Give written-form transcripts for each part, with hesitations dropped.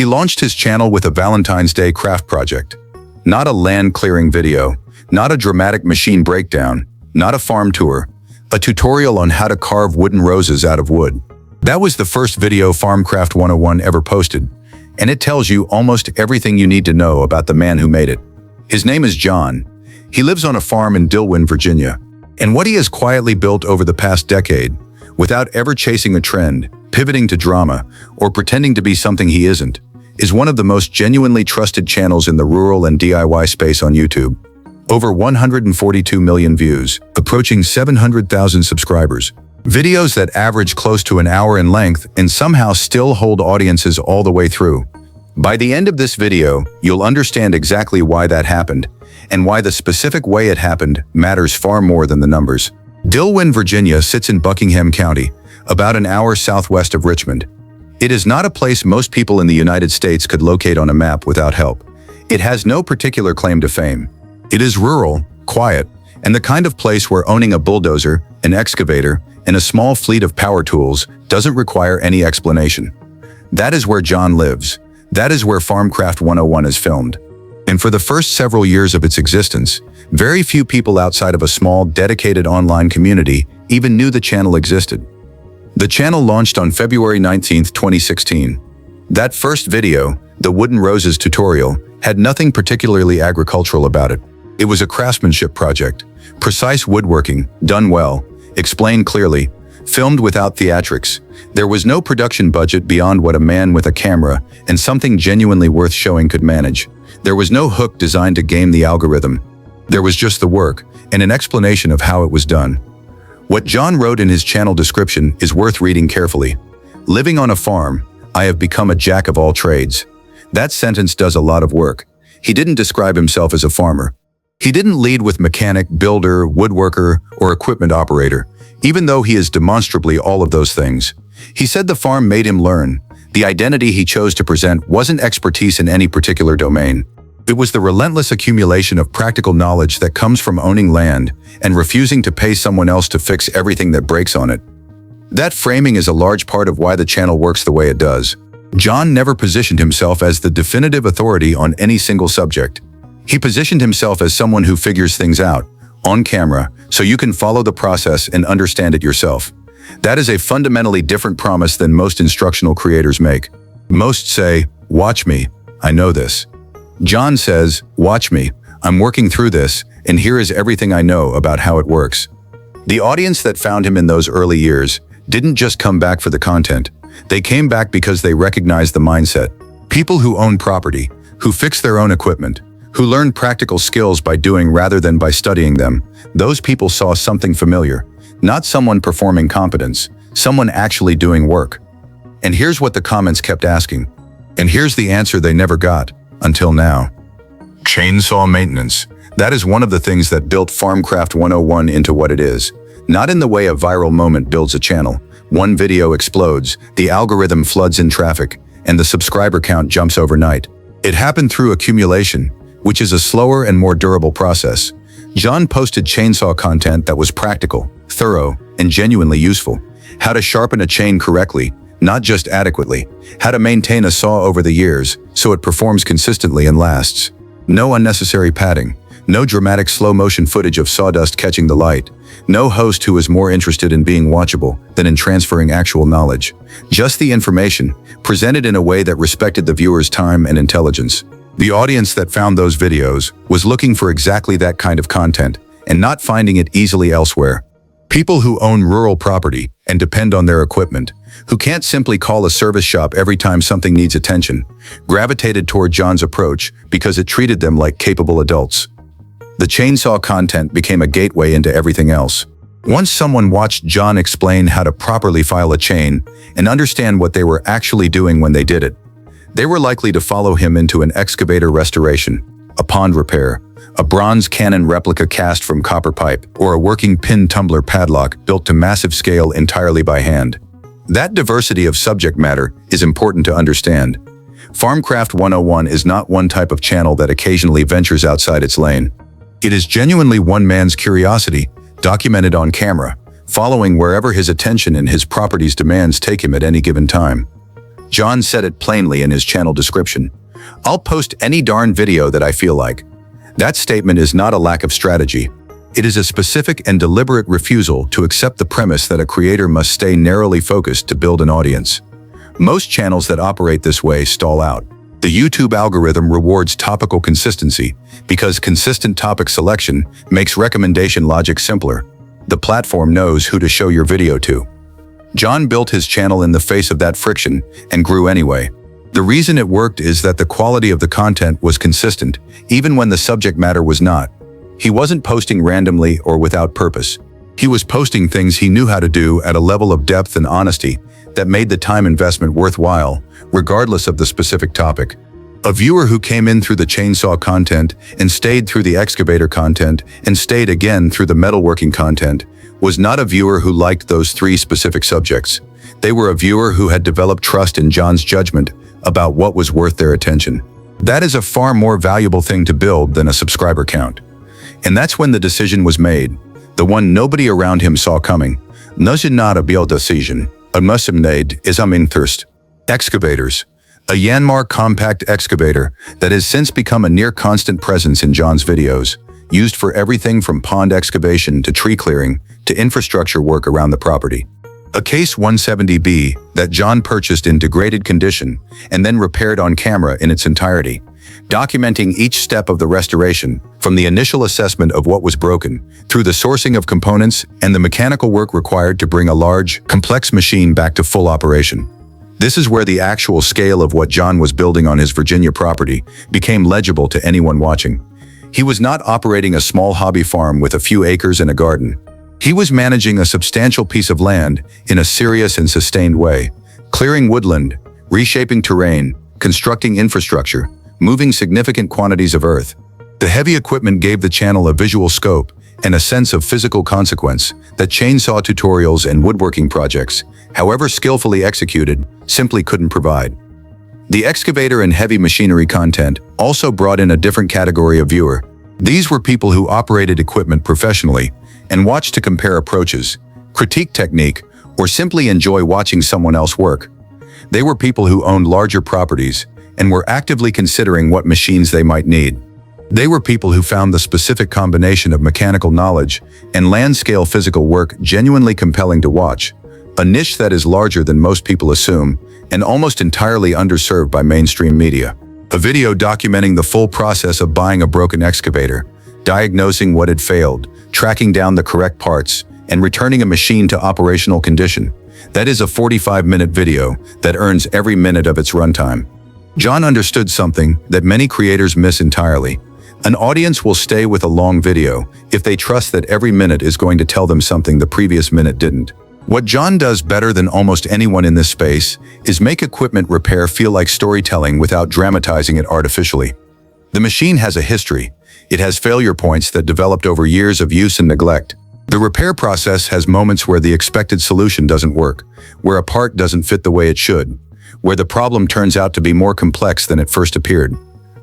He launched his channel with a Valentine's Day craft project. Not a land clearing video, not a dramatic machine breakdown, not a farm tour, a tutorial on how to carve wooden roses out of wood. That was the first video FarmCraft101 ever posted, and it tells you almost everything you need to know about the man who made it. His name is John. He lives on a farm in Dillwyn, Virginia, and what he has quietly built over the past decade, without ever chasing a trend, pivoting to drama, or pretending to be something he isn't, is one of the most genuinely trusted channels in the rural and DIY space on YouTube. Over 142 million views, approaching 700,000 subscribers. Videos that average close to an hour in length and somehow still hold audiences all the way through. By the end of this video, you'll understand exactly why that happened, and why the specific way it happened matters far more than the numbers. Dillwyn, Virginia sits in Buckingham County, about an hour southwest of Richmond. It is not a place most people in the United States could locate on a map without help. It has no particular claim to fame. It is rural, quiet, and the kind of place where owning a bulldozer, an excavator, and a small fleet of power tools doesn't require any explanation. That is where John lives. That is where FarmCraft101 is filmed. And for the first several years of its existence, very few people outside of a small, dedicated online community even knew the channel existed. The channel launched on February 19, 2016. That first video, the Wooden Roses tutorial, had nothing particularly agricultural about it. It was a craftsmanship project, precise woodworking, done well, explained clearly, filmed without theatrics. There was no production budget beyond what a man with a camera and something genuinely worth showing could manage. There was no hook designed to game the algorithm. There was just the work and an explanation of how it was done. What John wrote in his channel description is worth reading carefully. Living on a farm, I have become a jack of all trades. That sentence does a lot of work. He didn't describe himself as a farmer. He didn't lead with mechanic, builder, woodworker, or equipment operator, even though he is demonstrably all of those things. He said the farm made him learn. The identity he chose to present wasn't expertise in any particular domain. It was the relentless accumulation of practical knowledge that comes from owning land and refusing to pay someone else to fix everything that breaks on it. That framing is a large part of why the channel works the way it does. John never positioned himself as the definitive authority on any single subject. He positioned himself as someone who figures things out, on camera, so you can follow the process and understand it yourself. That is a fundamentally different promise than most instructional creators make. Most say, "Watch me, I know this." John says, "Watch me, I'm working through this, and here is everything I know about how it works." The audience that found him in those early years didn't just come back for the content. They came back because they recognized the mindset. People who own property, who fix their own equipment, who learn practical skills by doing rather than by studying them, those people saw something familiar. Not someone performing competence, someone actually doing work. And here's what the comments kept asking. And here's the answer they never got, until now. Chainsaw maintenance. That is one of the things that built FarmCraft101 into what it is. Not in the way a viral moment builds a channel. One video explodes, the algorithm floods in traffic, and the subscriber count jumps overnight. It happened through accumulation, which is a slower and more durable process. John posted chainsaw content that was practical, thorough, and genuinely useful. How to sharpen a chain correctly, not just adequately. How to maintain a saw over the years, so it performs consistently and lasts. No unnecessary padding. No dramatic slow-motion footage of sawdust catching the light. No host who is more interested in being watchable than in transferring actual knowledge. Just the information, presented in a way that respected the viewer's time and intelligence. The audience that found those videos was looking for exactly that kind of content and not finding it easily elsewhere. People who own rural property and depend on their equipment, who can't simply call a service shop every time something needs attention, gravitated toward John's approach because it treated them like capable adults. The chainsaw content became a gateway into everything else. Once someone watched John explain how to properly file a chain and understand what they were actually doing when they did it, they were likely to follow him into an excavator restoration, a pond repair, a bronze cannon replica cast from copper pipe, or a working pin tumbler padlock built to massive scale entirely by hand. That diversity of subject matter is important to understand. FarmCraft101 is not one type of channel that occasionally ventures outside its lane. It is genuinely one man's curiosity, documented on camera, following wherever his attention and his property's demands take him at any given time. John said it plainly in his channel description. "I'll post any darn video that I feel like." That statement is not a lack of strategy. It is a specific and deliberate refusal to accept the premise that a creator must stay narrowly focused to build an audience. Most channels that operate this way stall out. The YouTube algorithm rewards topical consistency because consistent topic selection makes recommendation logic simpler. The platform knows who to show your video to. John built his channel in the face of that friction and grew anyway. The reason it worked is that the quality of the content was consistent, even when the subject matter was not. He wasn't posting randomly or without purpose. He was posting things he knew how to do at a level of depth and honesty that made the time investment worthwhile, regardless of the specific topic. A viewer who came in through the chainsaw content and stayed through the excavator content and stayed again through the metalworking content was not a viewer who liked those three specific subjects. They were a viewer who had developed trust in John's judgment about what was worth their attention. That is a far more valuable thing to build than a subscriber count. And that's when the decision was made, the one nobody around him saw coming. Not a decision. A made is thirst. Excavators. A Yanmar compact excavator that has since become a near-constant presence in John's videos, used for everything from pond excavation to tree clearing to infrastructure work around the property. A Case 170B that John purchased in degraded condition and then repaired on camera in its entirety, documenting each step of the restoration, from the initial assessment of what was broken, through the sourcing of components and the mechanical work required to bring a large, complex machine back to full operation. This is where the actual scale of what John was building on his Virginia property became legible to anyone watching. He was not operating a small hobby farm with a few acres and a garden. He was managing a substantial piece of land in a serious and sustained way, clearing woodland, reshaping terrain, constructing infrastructure, moving significant quantities of earth. The heavy equipment gave the channel a visual scope and a sense of physical consequence that chainsaw tutorials and woodworking projects, however skillfully executed, simply couldn't provide. The excavator and heavy machinery content also brought in a different category of viewer. These were people who operated equipment professionally and watched to compare approaches, critique technique, or simply enjoy watching someone else work. They were people who owned larger properties and were actively considering what machines they might need. They were people who found the specific combination of mechanical knowledge and land-scale physical work genuinely compelling to watch, a niche that is larger than most people assume and almost entirely underserved by mainstream media. A video documenting the full process of buying a broken excavator, diagnosing what had failed, tracking down the correct parts, and returning a machine to operational condition. That is a 45-minute video that earns every minute of its runtime. John understood something that many creators miss entirely. An audience will stay with a long video if they trust that every minute is going to tell them something the previous minute didn't. What John does better than almost anyone in this space is make equipment repair feel like storytelling without dramatizing it artificially. The machine has a history. It has failure points that developed over years of use and neglect. The repair process has moments where the expected solution doesn't work, where a part doesn't fit the way it should, where the problem turns out to be more complex than it first appeared.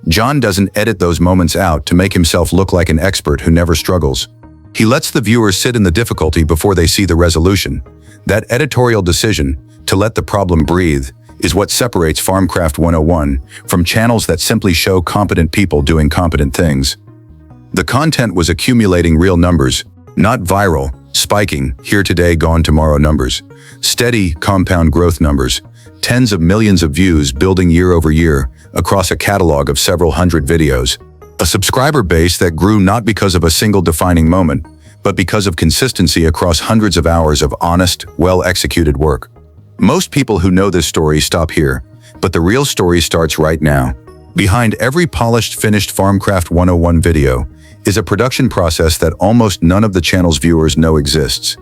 John doesn't edit those moments out to make himself look like an expert who never struggles. He lets the viewer sit in the difficulty before they see the resolution. That editorial decision, to let the problem breathe, is what separates FarmCraft101 from channels that simply show competent people doing competent things. The content was accumulating real numbers, not viral, spiking, here today, gone tomorrow numbers. Steady, compound growth numbers, tens of millions of views building year over year across a catalog of several hundred videos. A subscriber base that grew not because of a single defining moment, but because of consistency across hundreds of hours of honest, well-executed work. Most people who know this story stop here, but the real story starts right now. Behind every polished, finished FarmCraft101 video is a production process that almost none of the channel's viewers know exists.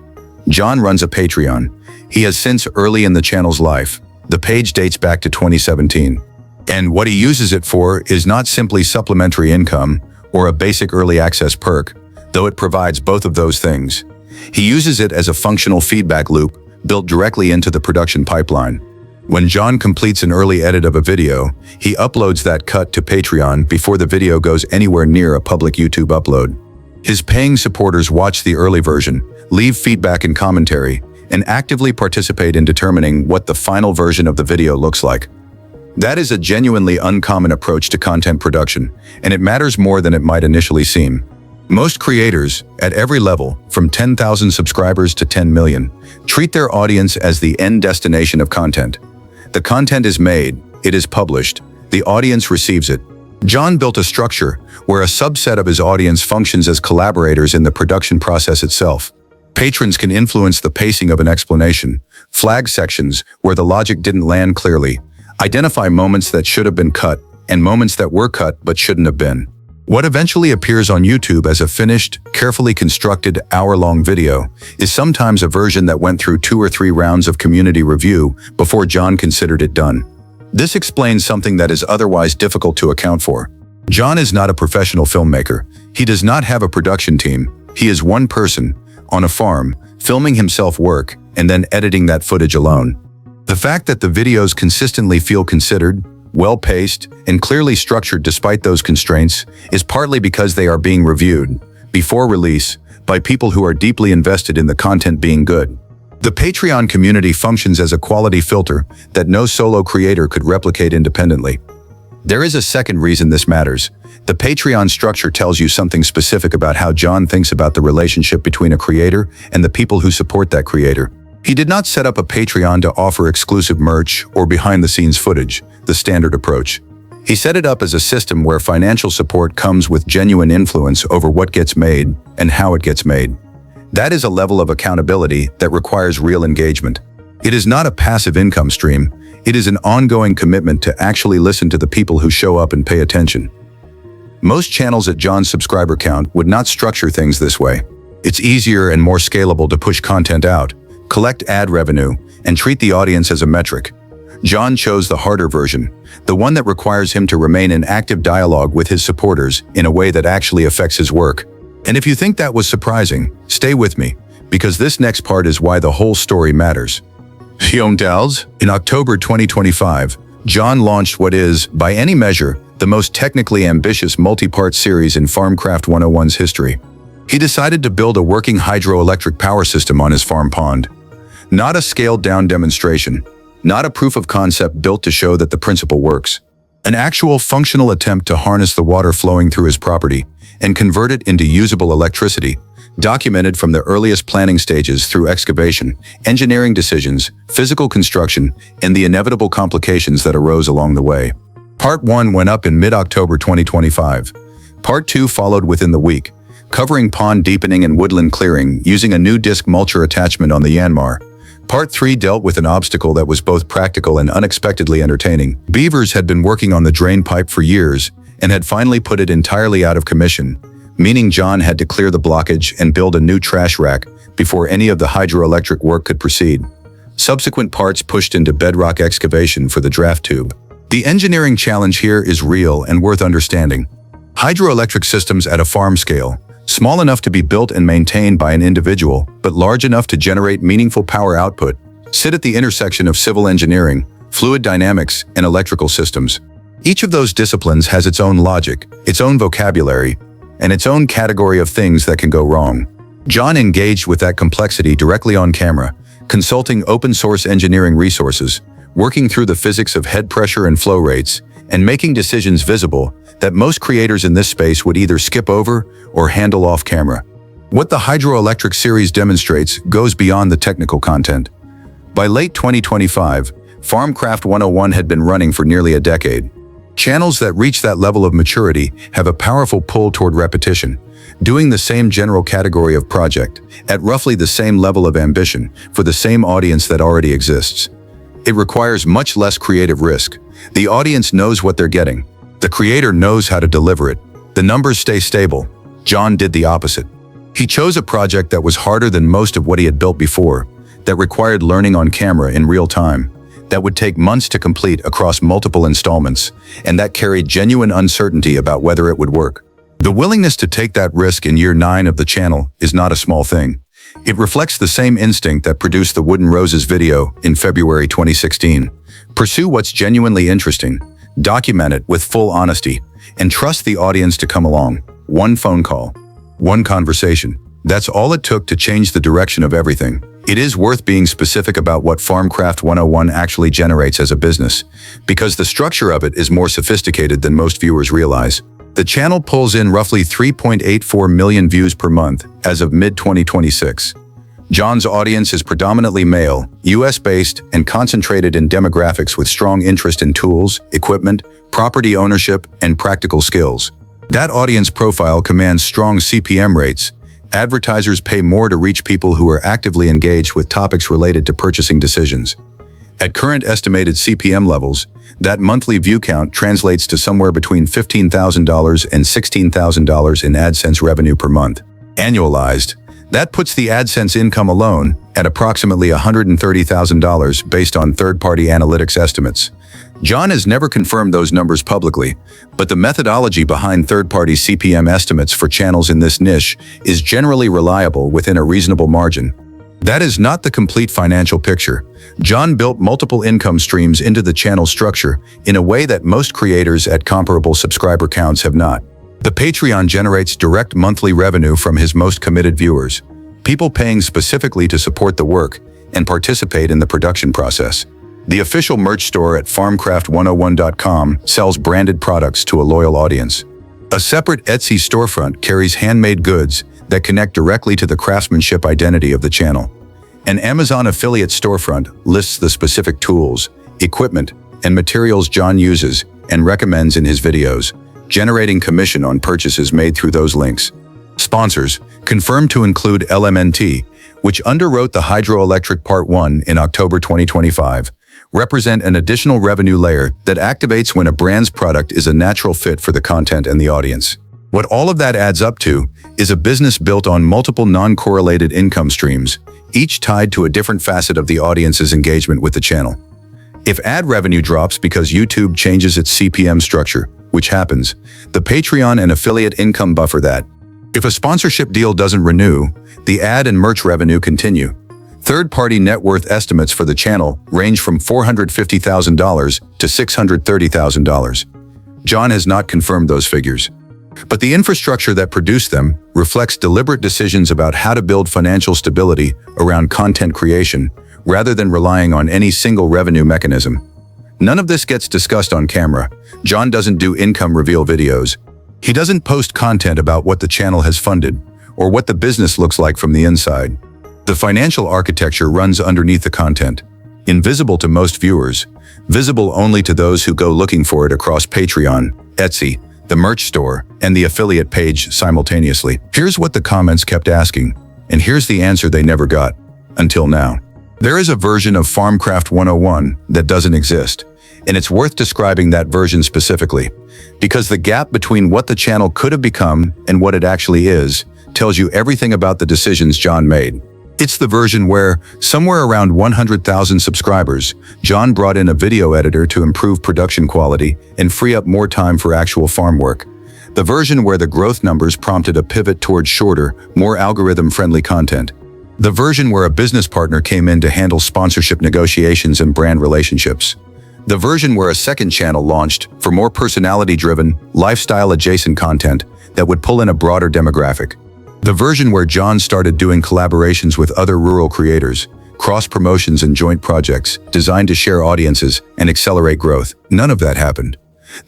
John runs a Patreon. He has since early in the channel's life. The page dates back to 2017. And what he uses it for is not simply supplementary income or a basic early access perk, though it provides both of those things. He uses it as a functional feedback loop built directly into the production pipeline. When John completes an early edit of a video, he uploads that cut to Patreon before the video goes anywhere near a public YouTube upload. His paying supporters watch the early version, leave feedback and commentary, and actively participate in determining what the final version of the video looks like. That is a genuinely uncommon approach to content production, and it matters more than it might initially seem. Most creators, at every level, from 10,000 subscribers to 10 million, treat their audience as the end destination of content. The content is made, it is published, the audience receives it. John built a structure where a subset of his audience functions as collaborators in the production process itself. Patrons can influence the pacing of an explanation, flag sections where the logic didn't land clearly, identify moments that should have been cut, and moments that were cut but shouldn't have been. What eventually appears on YouTube as a finished, carefully constructed hour-long video is sometimes a version that went through 2 or 3 rounds of community review before John considered it done. This explains something that is otherwise difficult to account for. John is not a professional filmmaker. He does not have a production team. He is one person, on a farm, filming himself work, and then editing that footage alone. The fact that the videos consistently feel considered, well-paced, and clearly structured despite those constraints is partly because they are being reviewed, before release, by people who are deeply invested in the content being good. The Patreon community functions as a quality filter that no solo creator could replicate independently. There is a second reason this matters. The Patreon structure tells you something specific about how John thinks about the relationship between a creator and the people who support that creator. He did not set up a Patreon to offer exclusive merch or behind-the-scenes footage, the standard approach. He set it up as a system where financial support comes with genuine influence over what gets made and how it gets made. That is a level of accountability that requires real engagement. It is not a passive income stream. It is an ongoing commitment to actually listen to the people who show up and pay attention. Most channels at John's subscriber count would not structure things this way. It's easier and more scalable to push content out, collect ad revenue, and treat the audience as a metric. John chose the harder version, the one that requires him to remain in active dialogue with his supporters in a way that actually affects his work. And if you think that was surprising, stay with me, because this next part is why the whole story matters. In October 2025, John launched what is, by any measure, the most technically ambitious multi-part series in FarmCraft 101's history. He decided to build a working hydroelectric power system on his farm pond. Not a scaled-down demonstration, not a proof of concept built to show that the principle works. An actual functional attempt to harness the water flowing through his property and convert it into usable electricity, documented from the earliest planning stages through excavation, engineering decisions, physical construction, and the inevitable complications that arose along the way. Part 1 went up in mid-October 2025. Part 2 followed within the week, covering pond deepening and woodland clearing using a new disc mulcher attachment on the Yanmar. Part 3 dealt with an obstacle that was both practical and unexpectedly entertaining. Beavers had been working on the drain pipe for years and had finally put it entirely out of commission, meaning John had to clear the blockage and build a new trash rack before any of the hydroelectric work could proceed. Subsequent parts pushed into bedrock excavation for the draft tube. The engineering challenge here is real and worth understanding. Hydroelectric systems at a farm scale, small enough to be built and maintained by an individual, but large enough to generate meaningful power output, sit at the intersection of civil engineering, fluid dynamics, and electrical systems. Each of those disciplines has its own logic, its own vocabulary, and its own category of things that can go wrong. John engaged with that complexity directly on camera, consulting open-source engineering resources, working through the physics of head pressure and flow rates, and making decisions visible that most creators in this space would either skip over or handle off camera. What the hydroelectric series demonstrates goes beyond the technical content. By late 2025, FarmCraft 101 had been running for nearly a decade. Channels that reach that level of maturity have a powerful pull toward repetition, doing the same general category of project, at roughly the same level of ambition, for the same audience that already exists. It requires much less creative risk. The audience knows what they're getting. The creator knows how to deliver it. The numbers stay stable. John did the opposite. He chose a project that was harder than most of what he had built before, that required learning on camera in real time, that would take months to complete across multiple installments, and that carried genuine uncertainty about whether it would work. The willingness to take that risk in year 9 of the channel is not a small thing. It reflects the same instinct that produced the Wooden Roses video in February 2016. Pursue what's genuinely interesting, document it with full honesty, and trust the audience to come along. One phone call, one conversation. That's all it took to change the direction of everything. It is worth being specific about what FarmCraft 101 actually generates as a business, because the structure of it is more sophisticated than most viewers realize. The channel pulls in roughly 3.84 million views per month as of mid-2026. John's audience is predominantly male, US-based, and concentrated in demographics with strong interest in tools, equipment, property ownership, and practical skills. That audience profile commands strong CPM rates. Advertisers pay more to reach people who are actively engaged with topics related to purchasing decisions. At current estimated CPM levels, that monthly view count translates to somewhere between $15,000 and $16,000 in AdSense revenue per month. Annualized, that puts the AdSense income alone at approximately $130,000 based on third-party analytics estimates. John has never confirmed those numbers publicly, but the methodology behind third-party CPM estimates for channels in this niche is generally reliable within a reasonable margin. That is not the complete financial picture. John built multiple income streams into the channel structure in a way that most creators at comparable subscriber counts have not. The Patreon generates direct monthly revenue from his most committed viewers, people paying specifically to support the work and participate in the production process. The official merch store at FarmCraft101.com sells branded products to a loyal audience. A separate Etsy storefront carries handmade goods that connect directly to the craftsmanship identity of the channel. An Amazon affiliate storefront lists the specific tools, equipment, and materials John uses and recommends in his videos, generating commission on purchases made through those links. Sponsors, confirmed to include LMNT, which underwrote the hydroelectric Part 1 in October 2025, represent an additional revenue layer that activates when a brand's product is a natural fit for the content and the audience. What all of that adds up to is a business built on multiple non-correlated income streams, each tied to a different facet of the audience's engagement with the channel. If ad revenue drops because YouTube changes its CPM structure, which happens, the Patreon and affiliate income buffer that. If a sponsorship deal doesn't renew, the ad and merch revenue continue. Third-party net worth estimates for the channel range from $450,000 to $630,000. John has not confirmed those figures, but the infrastructure that produced them reflects deliberate decisions about how to build financial stability around content creation rather than relying on any single revenue mechanism. None of this gets discussed on camera. John doesn't do income reveal videos. He doesn't post content about what the channel has funded or what the business looks like from the inside. The financial architecture runs underneath the content, invisible to most viewers, visible only to those who go looking for it across Patreon, Etsy, the merch store, and the affiliate page simultaneously. Here's what the comments kept asking, and here's the answer they never got, until now. There is a version of FarmCraft 101 that doesn't exist, and it's worth describing that version specifically, because the gap between what the channel could have become and what it actually is tells you everything about the decisions John made. It's the version where, somewhere around 100,000 subscribers, John brought in a video editor to improve production quality and free up more time for actual farm work. The version where the growth numbers prompted a pivot towards shorter, more algorithm-friendly content. The version where a business partner came in to handle sponsorship negotiations and brand relationships. The version where a second channel launched for more personality-driven, lifestyle-adjacent content that would pull in a broader demographic. The version where John started doing collaborations with other rural creators, cross-promotions and joint projects designed to share audiences and accelerate growth. None of that happened.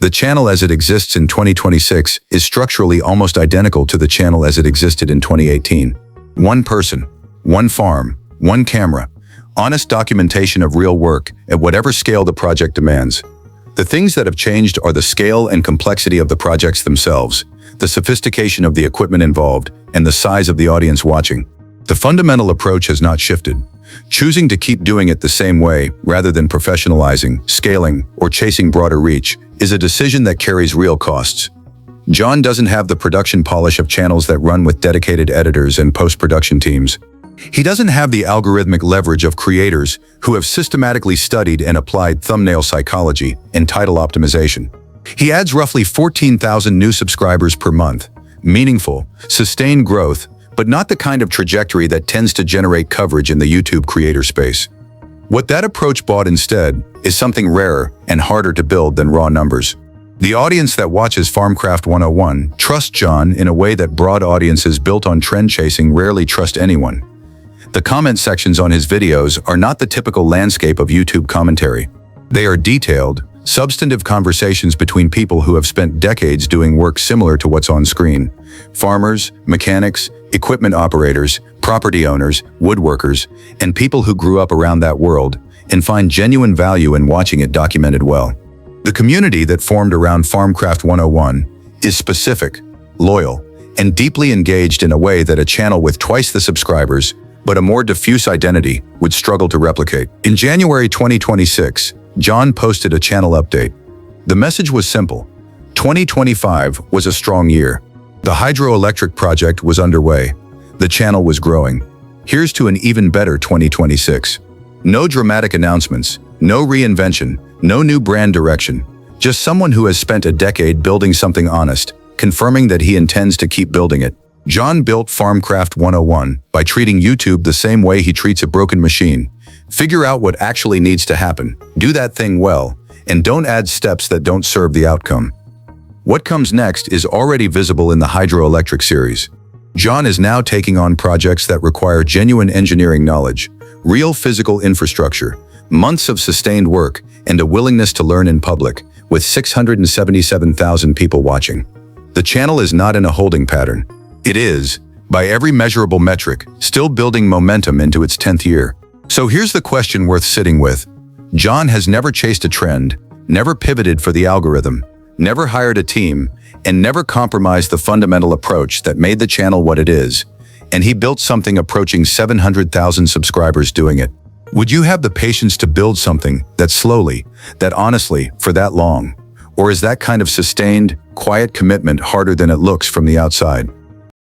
The channel as it exists in 2026 is structurally almost identical to the channel as it existed in 2018. One person, one farm, one camera, honest documentation of real work at whatever scale the project demands. The things that have changed are the scale and complexity of the projects themselves, the sophistication of the equipment involved, and the size of the audience watching. The fundamental approach has not shifted. Choosing to keep doing it the same way, rather than professionalizing, scaling, or chasing broader reach, is a decision that carries real costs. John doesn't have the production polish of channels that run with dedicated editors and post-production teams. He doesn't have the algorithmic leverage of creators who have systematically studied and applied thumbnail psychology and title optimization. He adds roughly 14,000 new subscribers per month. Meaningful, sustained growth, but not the kind of trajectory that tends to generate coverage in the YouTube creator space. What that approach bought instead is something rarer and harder to build than raw numbers. The audience that watches FarmCraft 101 trusts John in a way that broad audiences built on trend chasing rarely trust anyone. The comment sections on his videos are not the typical landscape of YouTube commentary. They are detailed, substantive conversations between people who have spent decades doing work similar to what's on screen. Farmers, mechanics, equipment operators, property owners, woodworkers, and people who grew up around that world and find genuine value in watching it documented well. The community that formed around FarmCraft101 is specific, loyal, and deeply engaged in a way that a channel with twice the subscribers, but a more diffuse identity, would struggle to replicate. In January 2026, John posted a channel update. The message was simple. 2025 was a strong year. The hydroelectric project was underway. The channel was growing. Here's to an even better 2026. No dramatic announcements, no reinvention, no new brand direction. Just someone who has spent a decade building something honest, confirming that he intends to keep building it. John built FarmCraft101 by treating YouTube the same way he treats a broken machine. Figure out what actually needs to happen, do that thing well, and don't add steps that don't serve the outcome. What comes next is already visible in the hydroelectric series. John is now taking on projects that require genuine engineering knowledge, real physical infrastructure, months of sustained work, and a willingness to learn in public, with 677,000 people watching. The channel is not in a holding pattern. It is, by every measurable metric, still building momentum into its 10th year. So here's the question worth sitting with. John has never chased a trend, never pivoted for the algorithm, never hired a team, and never compromised the fundamental approach that made the channel what it is. And he built something approaching 700,000 subscribers doing it. Would you have the patience to build something that slowly, that honestly, for that long? Or is that kind of sustained, quiet commitment harder than it looks from the outside?